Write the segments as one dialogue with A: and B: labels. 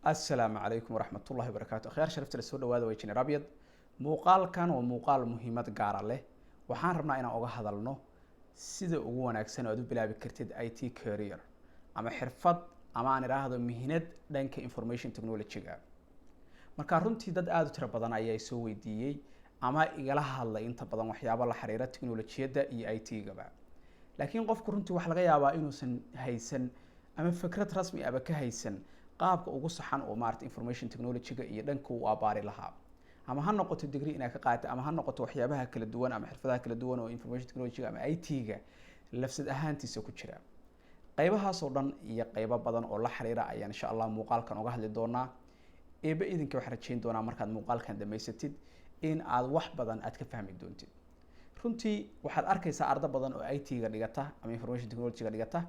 A: السلام عليكم ورحمة الله وبركاته. خير شرفت لسه dhawaada way jineer abyad muuqaalkan waa muuqaal muhiimad gaar ah leh waxaan rabnaa inaan uga hadalno sida ugu wanaagsan oo aad u bilaabi kartid IT career ama xirfad ama aan iraahdo mihnad dhanka information technology-ga marka runtii dad aad u tiro badan ayaa soo weydiiyay ama igala hadlay inta badan waxyaabo la xiriira teknolojiyada iyo IT-gaba laakiin qofku runtii wax laga yaabaa inuusan haysan ama fikrad rasmi ah ka haysan qaabka ugu saxan oo maarta information technology-ga iyo dhanka uu abaari lahaa ama ha noqoto degree inaad ka qaadato ama ha noqoto waxyaabaha kala duwan ama xirfadaha kala duwan oo information technology-ga ama IT-ga lafsad ahaantiisa ku jira qaybahaas oo dhan iyo qaybo badan oo la xiriira ayaan insha Allah muuqaalkan uga hadli doonaa eeba idinka wax rajayn doonaa markaad muuqaalkan dhameysatid in aad wax badan aad ka fahmi doontid runtii waxaad arkaysaa arday badan oo IT-ga dhigata ama information technology-ga dhigata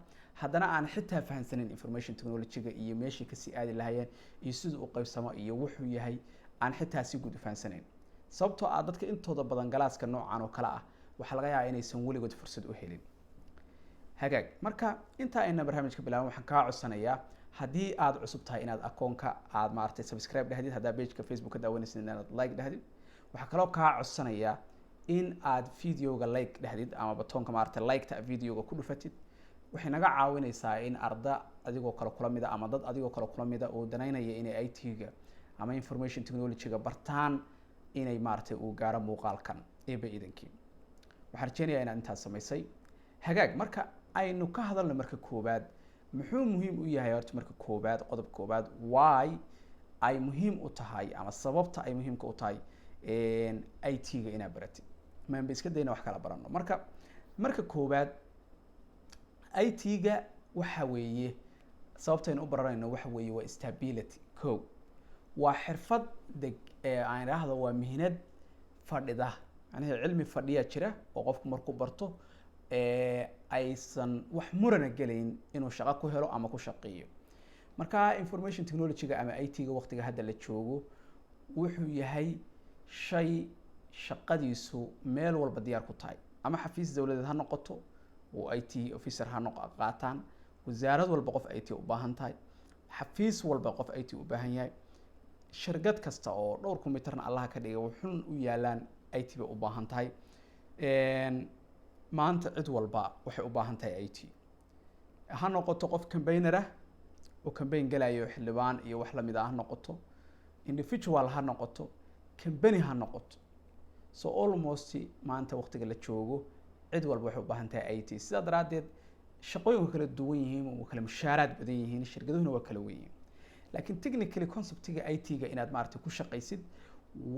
A: haddana aan xitaa fahansanin information technology-ga iyo meeshii ka sii aadi lahaayeen iyo sida uu qaybsamo iyo wuxuu yahay aan xitaa si guud u fahansanin sababtoo ah dadka intooda badan galaaska noocan oo kala ah waxa laga yaabaa inaysan weligood fursad u helin hagaag marka inta ayna barnaamijka bilaabay waxaan ka codsanayaa haddii aad cusub tahay inaad akoonka aad maartay subscribe dhahdid hadda page-ka Facebook ka daawanaysid inaad like dhahdid waxa kaloo ka codsanayaa in aad video-ga like dhahdid ama batoonka maartay like-ta video-ga ku dhufatid waxay naga caawinaysaa in arda adigoo kala kula mid ama dad adigoo kala kula mid oo danaynaya inay IT-ga ama information technology-ga bartaan inay maartay uu gaaro muuqaalkan eeba idankii waxaan rajeynayaa inaad intaas samaysay hagaag marka aynu ka hadalno marka koobaad muxuu muhiim u yahay horta marka koobaad qodob koobaad why ay muhiim u tahay ama sababta ay muhiimka u tahay IT-ga inaad baratid maan iska dayna wax kala barano marka koobaad IT-ga waxa weeye sababtaynu u baranayno waxa weeye waa stability waa xirfad aan iraahdo waa mihnad fadhida yani cilmi fadhiya jira oo qofku markuu barto aysan wax murana galayn inuu shaqo ku helo ama ku shaqeeyo marka information technology-ga ama IT-ga waqtiga hadda la joogo wuxuu yahay shay shaqadiisu meel walba diyaar ku tahay ama xafiis dawladeed ha noqoto oo IT officer ha qaataan wasaarad walba qof IT u baahan tahay xafiis walba qof IT u baahan yahay shirkad kasta oo dhowr kombiyuutarna Allah ka dhigay wuxuu u yaalaan IT ba u baahan tahay maanta cid walba waxay u baahan tahay IT ha noqoto qof campaigner ah oo campaign galayo xildhibaan iyo wax la mid ah ha noqoto individual ha noqoto company ha noqoto so almost maanta waqtiga la joogo cid walba waxay u baahan tahay IT sida daraadeed shaqooyinku kala duwan yihiin oo kala mushaaraad badan yihiin shirkaduhuna waa kala weyn laakiin technically concept-ga IT-ga inaad maartay ku shaqaysid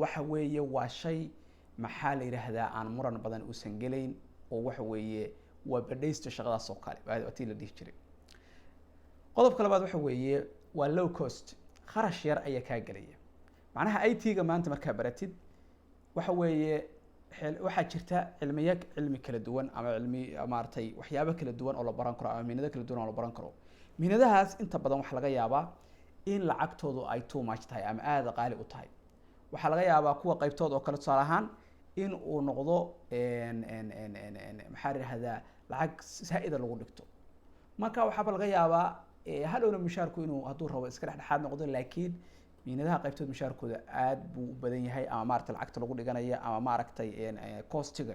A: waxa weeye waa shay maxaa la yiraahdaa aan muran badan u sangaleyn oo waxa weeye waa badhaysto shaqadaas oo kale waati la dhihi jiray qodobka labaad waxa weeye waa low cost kharash yar ayaa ka galaya macnaha IT-ga maanta markaa baratid waxa weeye waxaa jirta cilmi kala duwan ama cilmi maartay waxyaabo kala duwan oo la baran karo ama mihnado kala duwan oo la baran karo mihnadahaas inta badan waxa laga yaabaa in lacagtoodu ay too much tahay ama aad qaali u tahay waxa laga yaabaa kuwa qaybtood oo kala tusaale ahaan in uu noqdo maxaa yiraahdaa lacag saa'ida lagu dhigto marka waxa laga yaabaa hadhowna mushaarku inuu hadduu rabo iska dhexdhexaad noqdo laakiin mihnadaha qaybtood mushaarkooda aad buu u badan yahay ama maaragtay lacagta lagu dhiganaya ama maaragtay cost-ga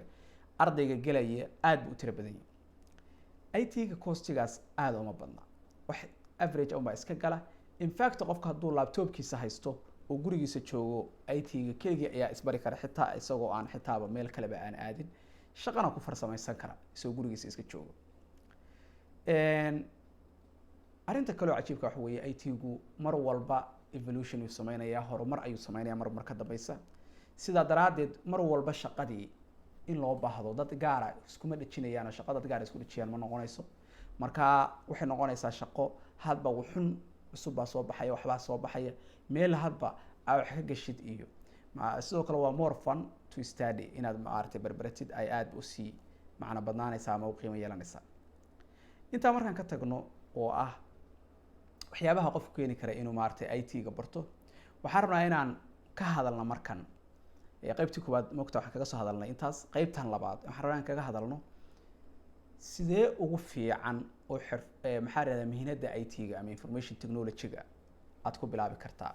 A: ardayga galaya aad buu u tiro badan yahay IT-ga cost-gaas aad uma badna wax average uma iska gala in fact qofka hadduu laptopkiisa haysto oo gurigiisa joogo IT-ga keligii ayaa isbari kara xitaa isagoo aan xitaaba meel kaleba aan aadin shaqana ku farsamaysan kara isagoo gurigiisa iska joogo arinta kale oo cajiibka waxa weeye IT-gu mar walba evolution uu sameeyaa horumar ayuu sameeyaa mar ka dambaysa sida daraadeed mar walba shaqadii in loo baahdo dad gaar ah iskuma dhajinayaan shaqada dad gaar ah isku dhajiyaan ma noqonayso marka waxay noqonaysaa shaqo hadba wuxun cusub baa soo baxaya waxba soo baxaya meel hadba wax ka gashid iyo sidoo kale waa more fun to study inaad maartay barbaratid ay aad u sii macna badnaanaysa ama u qiimo yeelanaysa inta markaan ka tagno oo ah waxyaabaha qofku keeni kara inuu maartay IT-ga barto waxaan rabnaa inaan ka hadalno markan qaybtii koowaad moogta waxaan kaga soo hadalnay intaas qaybtan labaad waxaan rabnaa kaga hadalno sidee ugu fiican oo maxaa yiraahdaa mihnada IT-ga ama information technology-ga aad ku bilaabi kartaa.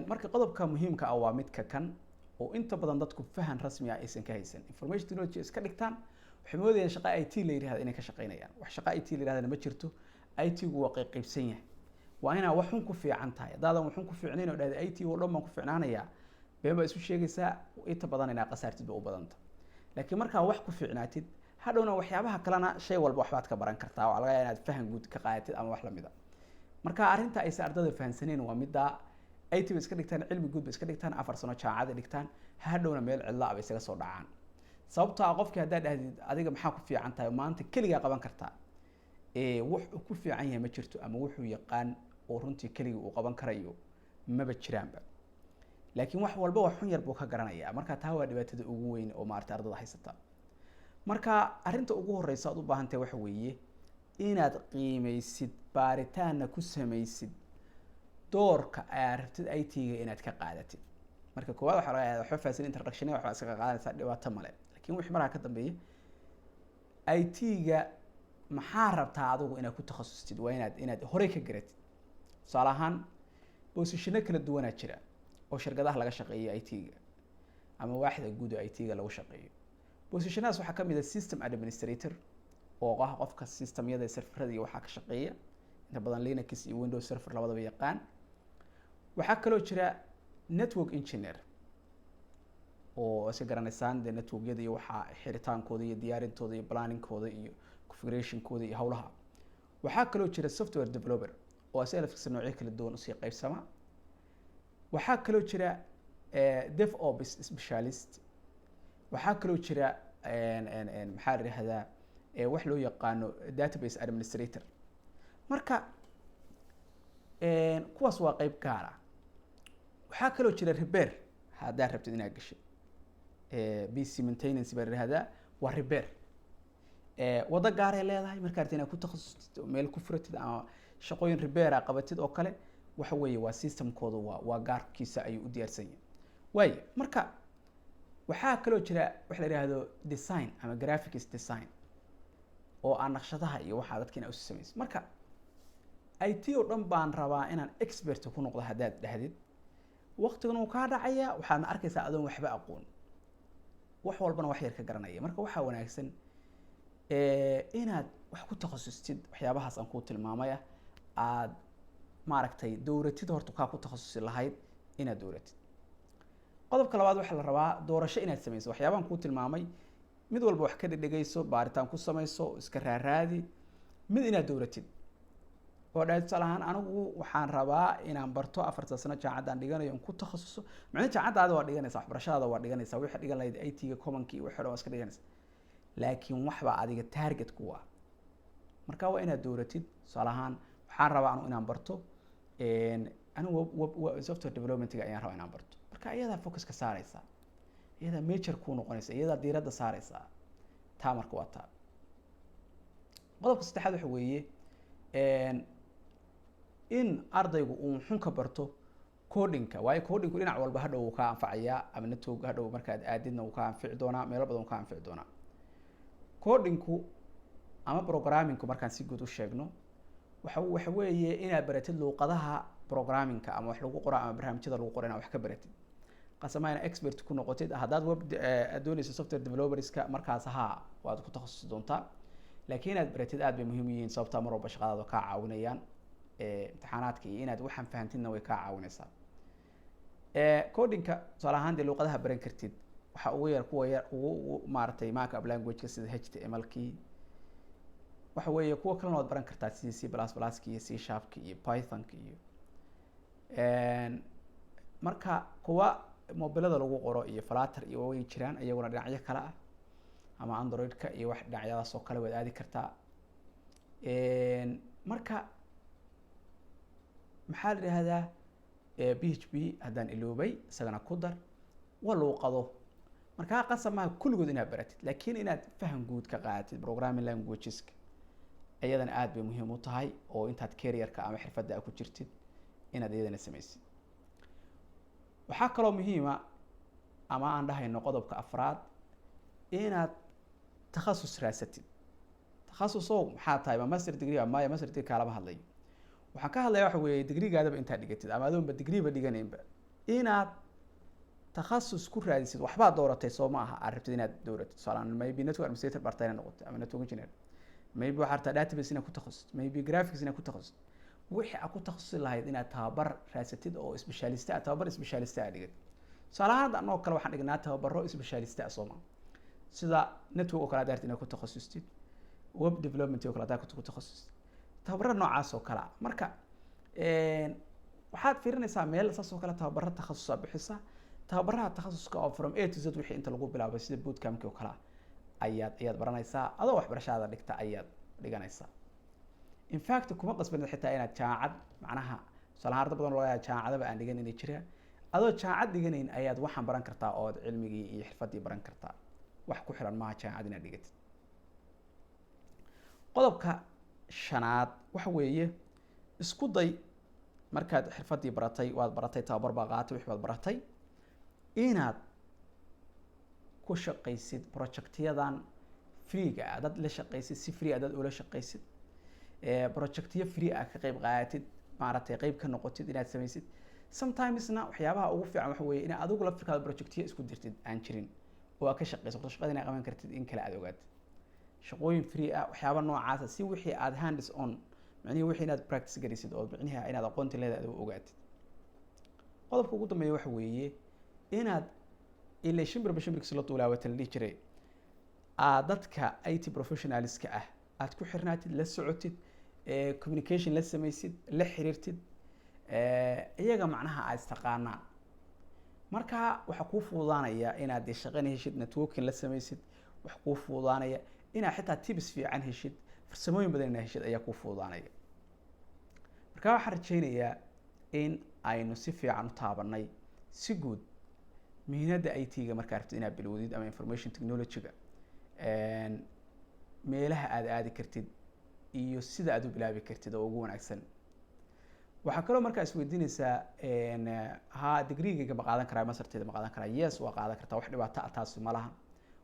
A: Marka qodobka muhiimka ah waa midka kan oo inta badan dadku fahan rasmi ah aysan ka haysan. Information technology iska dhigtaan waxay moodayaan shaqo IT la yiraahdo inay ka shaqeynayaan. Wax shaqo IT la yiraahdo ma jirto. IT-gu waa qaybsan yahay. Waa inaa wax xun ku fiican tahay. Hadaadan wax xun ku fiicnayn oo dhahay IT oo dhan ma ku fiicnaanaya. Beeba isu sheegaysaa inta badan inaa qasaartid u badanta. Laakiin marka wax ku fiicnaatid hadhowna waxyaabaha kalena shay walba waxbaad ka baran kartaa oo laga yaabaa inaad fahan guud ka qaadatid ama wax la mid ah. Marka arrinta ay ardayda fahansaneen waa midda IT iska dhigtaan cilmi guud iska dhigtaan 4 sano jaamacad dhigtaan hadhowna meel cidla ah isaga soo dhacaan. Sababtoo ah qofkii hadaa dhahdid adiga maxaa ku fiican tahay maanta kaliya qaban kartaa. Wax ku fiican yahay ma jirto ama wuxuu yaqaan oo runtii kaliya uu qaban karayo maba jiraanba. Laakiin wax walba wax xun yar buu ka garanayaa. Marka taa waa dhibaatada ugu weyn oo maarta ardayda haysata. Marka arrinta ugu horeysa aad u baahan tahay waxa weeye inaad qiimeysid baaritaana ku samaysid doorka ay rabtid IT-ga inaad ka qaadatid. Marka koowaad waxa laga yaabaa xufaasin introduction waxa iska qaadanaysa dhibaato male. Laakiin wixii markaa ka dambeeyay IT-ga maxaa rabtaa adigu inaad ku takhasustid waa inaad hore ka garatid. Tusaale ahaan positiono kala duwan jira oo shirkadaha laga shaqeeyo IT-ga ama waaxda guud ee IT-ga lagu shaqeeyo. Positionadas waxaa ka mid ah system administrator oo ah qofka systemyada serverada iyo waxa ka shaqeeya inta badan Linux iyo Windows server labadaba yaqaan. Waxaa kaloo jira network engineer oo si garanaysaan network-yada iyo waxa xiritaankooda iyo diyaarintooda iyo planning-kooda iyo configuration-kooda iyo hawlaha. Waxaa kaloo jira software developer oo asal noocyo kala duwan u sii qaybsama. Waxaa kaloo jira DevOps specialist. waxaa kaloo jira maxaa la yiraahdaa wax loo yaqaano database administrator. Marka kuwaas waa qayb gaar ah. waxaa kaloo jira repair hadaa rabtid inaad gasho PC maintenance baa la yiraahdaa waa repair. wada gaar ay leedahay marka aad inaad ku takhasustid meel ku furatid ama shaqooyin repair ah qabatid oo kale waxa weeye waa system-kooda waa gaarkiisa ayuu u diyaarsan yahay. way marka waxaa kaloo jira wax la yiraahdo design ama graphics design oo aan naqshadaha iyo waxa dadka inay u sameeyaan. Marka IT oo dhan baan rabaa inaan expert ku noqdo hadaad dhahdid waqtigan uu ka dhacaya waxaad arkaysaa adoon waxba aqoon wax walbana wax yar ka garanaya. Marka waxa wanaagsan inaad wax ku takhasustid waxyaabahaas aan ku tilmaamaya aad maaragtay dowratid horta ka ku takhasusi lahayd inaad dowratid. qodobka labaad waxa la rabaa doorasho inaad sameyso waxyaabahan ku tilmaamay mid walba wax ka dhigayso baaritaan ku sameyso iska raaraadi mid inaad dowratid oo dhaaysan anigu waxaan rabaa inaan barto 4 sano jaamacad dhiganayo ku takhasuso macna jaamacadaada waa dhiganaysaa waxbarashadaada waa dhiganaysaa wixii dhigan lahayd IT-ga commonki wixii dhan iska dhiganaysaa laakiin waxba adiga target ku ah. Marka waa inaad dowratid salahan waxaan rabaa inaan barto anigu software development-ga ayaan rabaa inaan barto. Marka iyada focus ka saaraysa iyada major ku noqonaysa iyada diiradda saaraysa taa marka waa taa. qodobka saddexaad waxa weeye in ardaygu uu xun ka barto coding-ka waayo coding-ku dhinac walba hadhow uu ka anfacaya ama network hadhow marka aad aadidna uu ka anfici doona meel badan uu ka anfici doona. Coding-ku ama programming-ku markaan si guud u sheegno waxa weeye inaad baratid luqadaha programming-ka ama wax lagu qoro ama barnaamijyada lagu qoro inaad wax ka baratid. qasamayna expert ku noqotid hadaad web doonayso software developer-iska markaas waad ku takhasusi doontaa. laakiin aad baratid aad bay muhiim u yihiin sababta mar walba shaqadaada ka caawinayaan imtixaanaadka iyo inaad waxaan fahantidna way ka caawinaysaa. coding-ka salahan luqadaha baran kartid waxa ugu yar kuwa yar ugu maartay markup language-ka sida HTML-ki waxa weeye kuwa kale oo baran kartaa sida C++-ki iyo C# iyo Python-ki iyo marka kuwa mobilada lagu qoro iyo Flutter iyo way jiraan ayaguna dhinacyo kale ah ama Android-ka iyo wax dhinacyadaas oo kale wad aadi kartaa. marka maxaa la yiraahdaa PHP hadaan iloobay isagana ku dar waa luqado marka qasamaha kulligood inaad baratid laakiin inaad faham guud ka qaadatid programming languages-ka ayadana aad bay muhiim u tahay oo intaad career-ka ama xirfadda ku jirtid inaad iyadana sameysid. waxaa kaloo muhiim ah ama aan dhahayno qodobka afraad inaad takhasus raasatid. takhasusow maxaa tahay master degree ama master degree kala hadlayo waxaan ka hadlaya waxa weeye digrigaadaba intaad dhigatid ama adoonba digriba dhiganaynba inaad takhasus ku raadisid waxbaad dooratay soo ma aha aad rabtid inaad dooratid tusaalehaan maybe network administrator barta inaad noqotay ama network engineer maybe waxaad rabtaa database inaad ku takhasustid maybe graphics inaad ku takhasustid wixii aad ku takhasusi lahayd inaad tababar raasatid oo specialist ah tababar specialist ah dhigid tusaalehaan anoo kale waxaan dhignaa tababaro specialist ah soo ma sida network oo kale aad rabtid inaad ku takhasustid web development oo kale aad ku takhasustid tababaro noocaas oo kale marka waxaad fiirinaysaa meel saas oo kale tababaro takhasus bixisa tababaraha takhasuska oo from A to Z wixii inta lagu bilaabay sida bootcamp oo kale ayaad baranaysaa adoo waxbarashada dhigta ayaad dhiganaysaa in fact kuma qasbana xitaa inaad jaamacad macnaha salahaar badan loo yahay jaamacadaba aan dhigan inay jiraan adoo jaamacad dhiganayn ayaad waxaan baran kartaa oo cilmigii iyo xirfadii baran kartaa wax ku xiran maaha jaamacad inaad dhigatid qodobka shanaad waxa weeye isku day markaad xirfadii baratay waad baratay tababar baa qaatay wixii baad baratay inaad ku shaqaysid projectyadan free-ga ah dad la shaqaysid si free ah dad ula shaqaysid projectyo free ah ka qayb qaadatid maaragtay qayb ka noqotid inaad samaysid sometimesna waxyaabaha ugu fiican waxa weeye inaad adigu la fikirkaada projectyo isku dirtid aan jirin oo aad ka shaqayso shaqada inaad qaban kartid in kale aad ogaatid shaqooyin free ah waxyaaba noocaasa si wixii aad hands on macnihi wixii inaad practice garisid oo macnihi inaad aqoonta leedahay aad ogaatid qodobka ugu dambeeya waxa weeye inaad ilaa shimbirkiisa la duulaawatan dhihi jiray dadka IT professionalska ah aad ku xirnaatid la socotid communication la samaysid la xiriirtid iyaga macnaha aad istaqaanaan marka waxa kuu fududaanaya inaad shaqana heshid networking la samaysid wax kuu fududaanaya inaad xitaa tips fiican heshid farsamooyin badan inaad heshid ayaa kuu fududaanaya marka waxaan rajaynayaa in aynu si fiican u taabanay si guud mihnada IT-ga markaa rabtid inaad bilowdid ama information technology-ga meelaha aad aadi kartid iyo sida aad u bilaabi kartid oo ugu wanaagsan waxaa kaloo markaa isweydiinaysaa degree-gayga ma qaadan karaa masterteeda ma qaadan karaa yes waa qaadan kartaa wax dhibaato ah taasi ma laha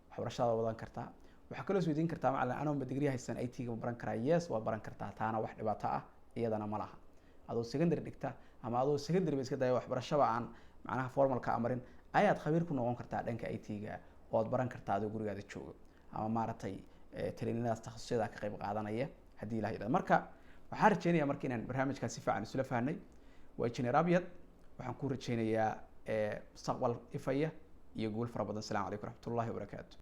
A: waxbarashada wadan kartaa waxaa kaloo isweydiin kartaa macallin anoonba degree haysan IT-ga ma baran karaa yes waa baran kartaa taana wax dhibaato ah iyadana ma laha adoo secondary dhigta ama adoo secondary ba iska daya waxbarashaba aan macnaha formalka amarin ayaad khabiir ku noqon kartaa dhanka IT-ga oo aad baran kartaa adoo gurigaada jooga ama maaragtay traininadaas takhasusyadaa ka qayb qaadanaya haddii ilaha yidhahdo marka waxaan rajaynayaa marka inaan barnaamijkaas si fiican isula fahnay waa engineer abyad waxaan ku rajaynayaa mustaqbal ifaya iyo guul fara badan. Asalaamu calaykum waraxmatullaahi wabarakaatu.